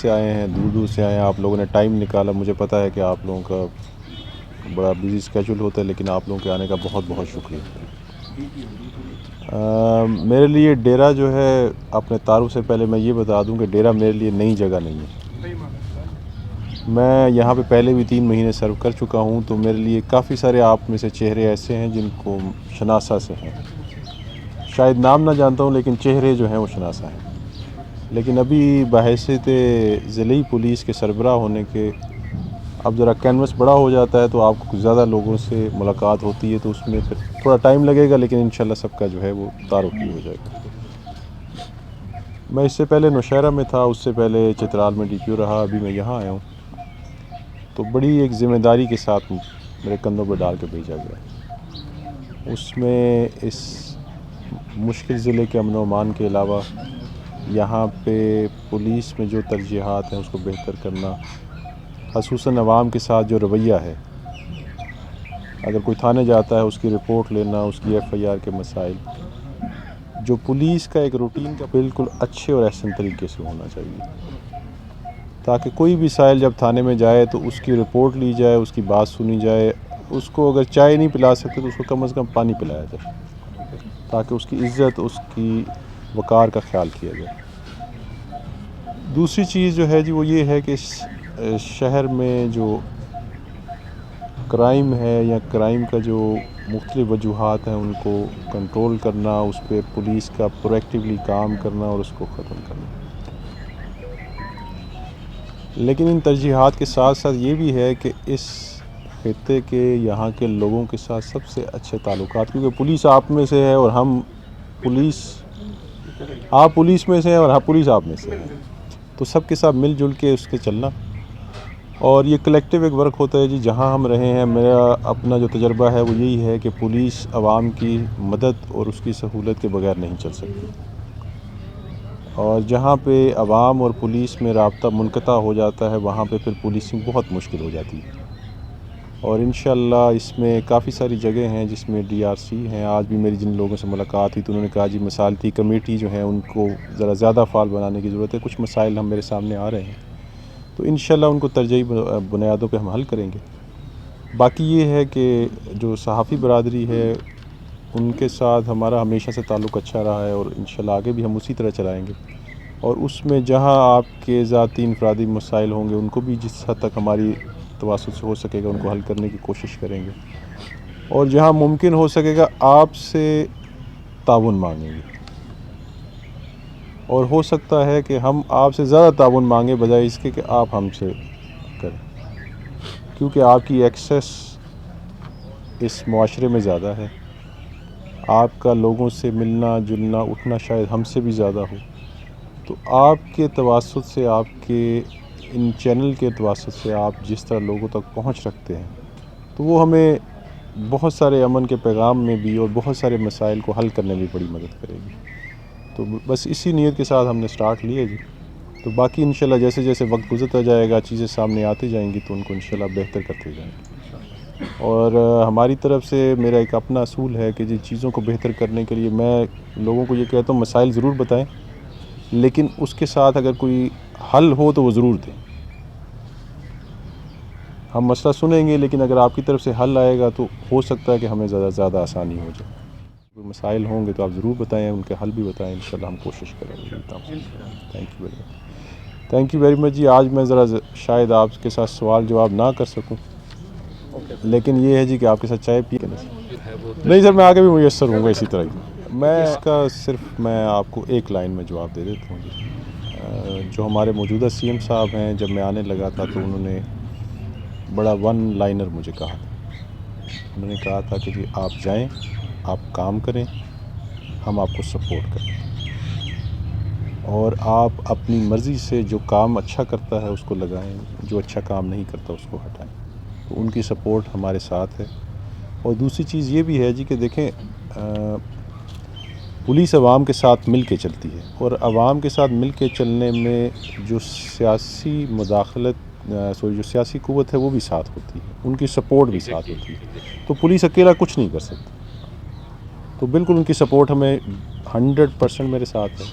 سے آئے ہیں، دور دور سے آئے ہیں، آپ لوگوں نے ٹائم نکالا. مجھے پتہ ہے کہ آپ لوگوں کا بڑا بزی اسکیجول ہوتا ہے، لیکن آپ لوگوں کے آنے کا بہت بہت شکریہ. میرے لیے ڈیرہ جو ہے، اپنے تعارف سے پہلے میں یہ بتا دوں کہ ڈیرہ میرے لیے نئی جگہ نہیں ہے. میں یہاں پہ پہلے بھی 3 مہینے سرو کر چکا ہوں، تو میرے لیے کافی سارے آپ میں سے چہرے ایسے ہیں جن کو شناسا سے ہیں. شاید نام نہ جانتا ہوں، لیکن چہرے جو ہیں وہ شناسا ہیں. لیکن ابھی بحیثیت ضلعی پولیس کے سربراہ ہونے کے اب ذرا کینوس بڑا ہو جاتا ہے، تو آپ کو کچھ زیادہ لوگوں سے ملاقات ہوتی ہے، تو اس میں پھر تھوڑا ٹائم لگے گا، لیکن انشاءاللہ سب کا جو ہے وہ تعارف بھی ہو جائے گا. میں اس سے پہلے نوشہرہ میں تھا، اس سے پہلے چترال میں DPO رہا، ابھی میں یہاں آیا ہوں. تو بڑی ایک ذمہ داری کے ساتھ میرے کندھوں پہ ڈال کے بھیجا گیا. اس میں اس مشکل ضلع کے امن و امان کے علاوہ یہاں پہ پولیس میں جو ترجیحات ہیں اس کو بہتر کرنا، خصوصاً عوام کے ساتھ جو رویہ ہے، اگر کوئی تھانے جاتا ہے اس کی رپورٹ لینا، اس کی FIR کے مسائل، جو پولیس کا ایک روٹین کا بالکل اچھے اور احسن طریقے سے ہونا چاہیے، تاکہ کوئی بھی سائل جب تھانے میں جائے تو اس کی رپورٹ لی جائے، اس کی بات سنی جائے. اس کو اگر چائے نہیں پلا سکتے تو اس کو کم از کم پانی پلایا جائے، تاکہ اس کی عزت، اس کی وقار کا خیال کیا جائے. دوسری چیز جو ہے جی وہ یہ ہے کہ شہر میں جو کرائم ہے یا کرائم کا جو مختلف وجوہات ہیں ان کو کنٹرول کرنا، اس پہ پولیس کا پرویکٹیولی کام کرنا اور اس کو ختم کرنا. لیکن ان ترجیحات کے ساتھ ساتھ یہ بھی ہے کہ اس خطے کے یہاں کے لوگوں کے ساتھ سب سے اچھے تعلقات، کیونکہ پولیس آپ میں سے ہے اور ہم آپ پولیس میں سے ہیں اور ہم پولیس آپ میں سے ہیں، تو سب کے ساتھ مل جل کے اس کے چلنا. اور یہ کلیکٹیو ایک ورک ہوتا ہے جی. جہاں ہم رہے ہیں، میرا اپنا جو تجربہ ہے وہ یہی ہے کہ پولیس عوام کی مدد اور اس کی سہولت کے بغیر نہیں چل سکتی. اور جہاں پہ عوام اور پولیس میں رابطہ منقطع ہو جاتا ہے، وہاں پہ پھر پولیسنگ بہت مشکل ہو جاتی ہے. اور انشاءاللہ اس میں کافی ساری جگہیں ہیں جس میں DRC ہیں. آج بھی میری جن لوگوں سے ملاقات ہوئی تو انہوں نے کہا جی مصالحتی کمیٹی جو ہیں ان کو ذرا زیادہ فعال بنانے کی ضرورت ہے. کچھ مسائل ہم میرے سامنے آ رہے ہیں، تو انشاءاللہ ان کو ترجیحی بنیادوں پہ ہم حل کریں گے. باقی یہ ہے کہ جو صحافی برادری ہے ان کے ساتھ ہمارا ہمیشہ سے تعلق اچھا رہا ہے، اور انشاءاللہ آگے بھی ہم اسی طرح چلائیں گے. اور اس میں جہاں آپ کے ذاتی انفرادی مسائل ہوں گے ان کو بھی جس حد تک ہماری تواسط سے ہو سکے گا ان کو حل کرنے کی کوشش کریں گے. اور جہاں ممکن ہو سکے گا آپ سے تعاون مانگیں گے، اور ہو سکتا ہے کہ ہم آپ سے زیادہ تعاون مانگیں بجائے اس کے کہ آپ ہم سے کریں، کیونکہ آپ کی ایکسیس اس معاشرے میں زیادہ ہے. آپ کا لوگوں سے ملنا جلنا اٹھنا شاید ہم سے بھی زیادہ ہو، تو آپ کے تواسط سے، آپ کے ان چینل کے تواسط سے آپ جس طرح لوگوں تک پہنچ رکھتے ہیں، تو وہ ہمیں بہت سارے امن کے پیغام میں بھی اور بہت سارے مسائل کو حل کرنے میں بڑی مدد کرے گی. تو بس اسی نیت کے ساتھ ہم نے سٹارٹ لی ہے جی. تو باقی انشاءاللہ جیسے جیسے وقت گزرتا جائے گا، چیزیں سامنے آتی جائیں گی، تو ان کو انشاءاللہ بہتر کرتے جائیں گے. اور ہماری طرف سے میرا ایک اپنا اصول ہے کہ جی چیزوں کو بہتر کرنے کے لیے میں لوگوں کو یہ کہتا ہوں مسائل ضرور بتائیں، لیکن اس کے ساتھ اگر کوئی حل ہو تو وہ ضرور دیں. ہم مسئلہ سنیں گے، لیکن اگر آپ کی طرف سے حل آئے گا تو ہو سکتا ہے کہ ہمیں زیادہ آسانی ہو جائے. کوئی مسائل ہوں گے تو آپ ضرور بتائیں، ان کے حل بھی بتائیں، انشاءاللہ ہم کوشش کریں گے. تھینک یو ویری مچ جی. آج میں ذرا شاید آپ کے ساتھ سوال جواب نہ کر سکوں، لیکن یہ ہے جی کہ آپ کے ساتھ چائے پی نہیں سر، میں آگے بھی میسر ہوں گا اسی طرح ہی. میں اس کا صرف میں آپ کو ایک لائن میں جواب دے دیتا ہوں جی. جو ہمارے موجودہ CM صاحب ہیں، جب میں آنے لگا تھا تو انہوں نے بڑا ون لائنر مجھے کہا تھا. انہوں نے کہا تھا کہ جی آپ جائیں، آپ کام کریں، ہم آپ کو سپورٹ کریں، اور آپ اپنی مرضی سے جو کام اچھا کرتا ہے اس کو لگائیں، جو اچھا کام نہیں کرتا اس کو ہٹائیں. تو ان کی سپورٹ ہمارے ساتھ ہے. اور دوسری چیز یہ بھی ہے جی کہ دیکھیں پولیس عوام کے ساتھ مل کے چلتی ہے، اور عوام کے ساتھ مل کے چلنے میں جو سیاسی مداخلت جو سیاسی قوت ہے وہ بھی ساتھ ہوتی ہے، ان کی سپورٹ بھی ساتھ ہوتی ہے. تو پولیس اکیلا کچھ نہیں کر سکتی. تو بالکل ان کی سپورٹ ہمیں 100% میرے ساتھ ہے.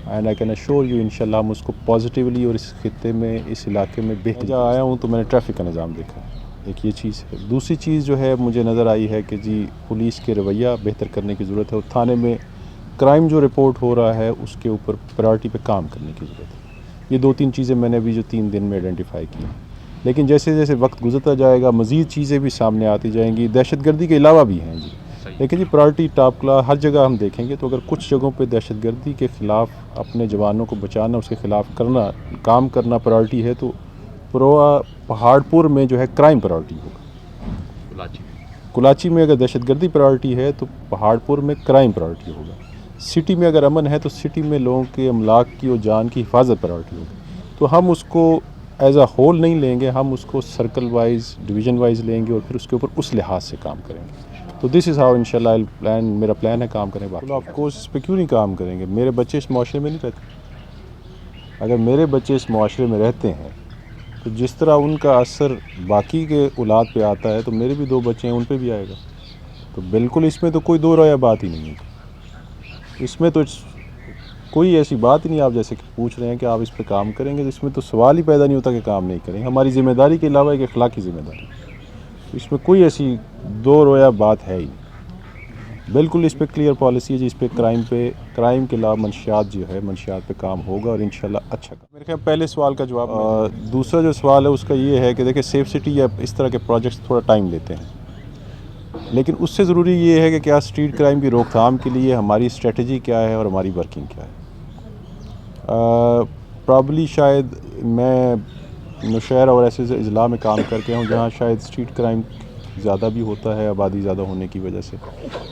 And I can assure you انشاءاللہ ہم اس کو پازیٹیولی اور اس خطے میں اس علاقے میں بہتر جہاں آیا ہوں تو میں نے ٹریفک کا نظام دیکھا، ایک یہ چیز ہے۔ دوسری چیز جو ہے مجھے نظر آئی ہے کہ جی پولیس کے رویہ بہتر کرنے کی ضرورت ہے، اور تھانے میں کرائم جو رپورٹ ہو رہا ہے اس کے اوپر پرائورٹی پہ کام کرنے کی ضرورت ہے۔ یہ 2-3 چیزیں میں نے ابھی جو 3 دن میں آئیڈینٹیفائی کی ہیں، لیکن جیسے جیسے وقت گزرتا جائے گا مزید چیزیں بھی سامنے آتی جائیں گی۔ دہشت گردی کے علاوہ بھی ہیں جی، لیکن جی پرائورٹی ٹاپ کلاس ہر جگہ ہم دیکھیں گے تو اگر کچھ جگہوں پہ دہشت گردی کے خلاف اپنے جوانوں کو بچانا، اس کے خلاف کرنا، کام کرنا پرائورٹی ہے، تو پہاڑ پور میں جو ہے کرائم پرائورٹی ہوگا۔ کلاچی میں اگر دہشت گردی پرائورٹی ہے تو پہاڑ پور میں کرائم پرائورٹی ہوگا۔ سٹی میں اگر امن ہے تو سٹی میں لوگوں کے املاک کی اور جان کی حفاظت پرائورٹی ہوگی۔ تو ہم اس کو ایز اے ہول نہیں لیں گے، ہم اس کو سرکل وائز، ڈویژن وائز لیں گے اور پھر اس کے اوپر اس لحاظ سے کام کریں گے۔ تو دس از ہاؤ انشاءاللہ میرا پلان ہے کام کرنے کا۔ آف کورس اس پہ کیوں نہیں کام کریں گے؟ میرے بچے اس معاشرے میں نہیں رہتے۔ اگر میرے بچے اس معاشرے میں رہتے ہیں تو جس طرح ان کا اثر باقی کے اولاد پہ آتا ہے تو میرے بھی 2 بچے ہیں، ان پہ بھی آئے گا۔ تو بالکل اس میں تو کوئی دو رائے بات ہی نہیں ہے، اس میں تو کوئی ایسی بات ہی نہیں۔ آپ جیسے کہ پوچھ رہے ہیں کہ آپ اس پہ کام کریں گے، تو اس میں تو سوال ہی پیدا نہیں ہوتا کہ کام نہیں کریں گے۔ ہماری ذمہ داری کے علاوہ ایک اخلاقی ذمہ داری، اس میں کوئی ایسی دو رویہ بات ہے ہی نہیں۔ بالکل اس پہ کلیئر پالیسی ہے جی، اس پہ کرائم کے علاوہ منشیات جو ہے، منشیات پہ کام ہوگا اور انشاءاللہ اچھا کام۔ میرے خیال پہلے سوال کا جواب دوسرا جو سوال ہے اس کا یہ ہے کہ دیکھیں سیف سٹی یا اس طرح کے پروجیکٹس تھوڑا ٹائم لیتے ہیں، لیکن اس سے ضروری یہ ہے کہ کیا اسٹریٹ کرائم کی روک تھام کے لیے ہماری اسٹریٹجی کیا ہے اور ہماری ورکنگ کیا ہے۔ پرابلی شاید میں نوشہر اور ایسے اضلاع میں کام کر کے ہوں جہاں شاید اسٹریٹ کرائم زیادہ بھی ہوتا ہے آبادی زیادہ ہونے کی وجہ سے،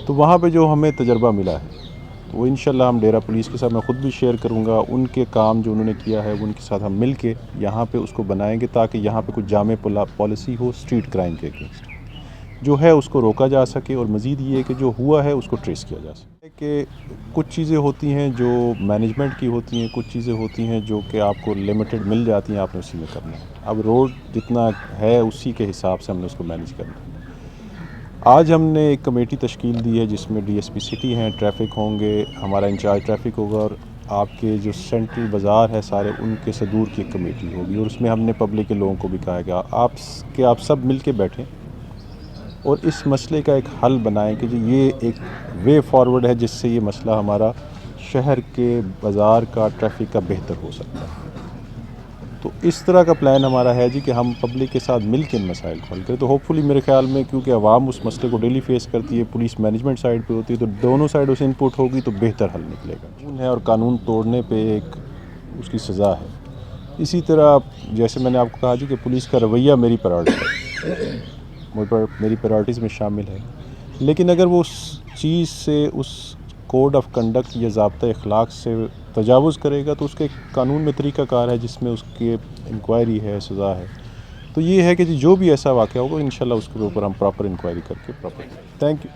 تو وہاں پہ جو ہمیں تجربہ ملا ہے تو وہ انشاءاللہ ہم ڈیرہ پولیس کے ساتھ میں خود بھی شیئر کروں گا، ان کے کام جو انہوں نے کیا ہے وہ ان کے ساتھ ہم مل کے یہاں پہ اس کو بنائیں گے تاکہ یہاں پہ کچھ جامع پالیسی ہو اسٹریٹ کرائم کے اگینسٹ، جو ہے اس کو روکا جا سکے، اور مزید یہ ہے کہ جو ہوا ہے اس کو ٹریس کیا جا سکے۔ کہ کچھ چیزیں ہوتی ہیں جو مینجمنٹ کی ہوتی ہیں، کچھ چیزیں ہوتی ہیں جو کہ آپ کو لمیٹڈ مل جاتی ہیں، آپ نے اسی میں کرنا ہے۔ اب روڈ جتنا ہے اسی کے حساب سے ہم نے اس کو مینیج کرنا ہے۔ آج ہم نے ایک کمیٹی تشکیل دی ہے جس میں ڈی ایس پی سٹی ہیں، ٹریفک ہوں گے، ہمارا انچارج ٹریفک ہوگا، اور آپ کے جو سینٹرل بازار ہے سارے ان کے صدور کی ایک کمیٹی ہوگی، اور اس میں ہم نے پبلک کے لوگوں کو بھی کہا کہ آپ سب مل کے بیٹھیں اور اس مسئلے کا ایک حل بنائیں کہ جی یہ ایک وے فارورڈ ہے جس سے یہ مسئلہ ہمارا شہر کے بازار کا ٹریفک کا بہتر ہو سکتا ہے۔ تو اس طرح کا پلان ہمارا ہے جی کہ ہم پبلک کے ساتھ مل کے ان مسائل کو حل کریں۔ تو ہوپ فلی میرے خیال میں کیونکہ عوام اس مسئلے کو ڈیلی فیس کرتی ہے، پولیس مینجمنٹ سائڈ پہ ہوتی ہے، تو دونوں سائڈوں سے انپٹ ہوگی تو بہتر حل نکلے گا۔ قانون ہے اور قانون توڑنے پہ ایک اس کی سزا ہے۔ اسی طرح جیسے میں نے آپ کو کہا جی کہ پولیس کا رویہ میری پرائورٹیز میں شامل ہے، لیکن اگر وہ اس چیز سے، اس کوڈ آف کنڈکٹ یا ضابطۂ اخلاق سے تجاوز کرے گا تو اس کے قانون میں طریقہ کار ہے جس میں اس کی انکوائری ہے، سزا ہے۔ تو یہ ہے کہ جو بھی ایسا واقعہ ہوگا انشاءاللہ اس کے اوپر ہم پراپر انکوائری کر کے تھینک یو۔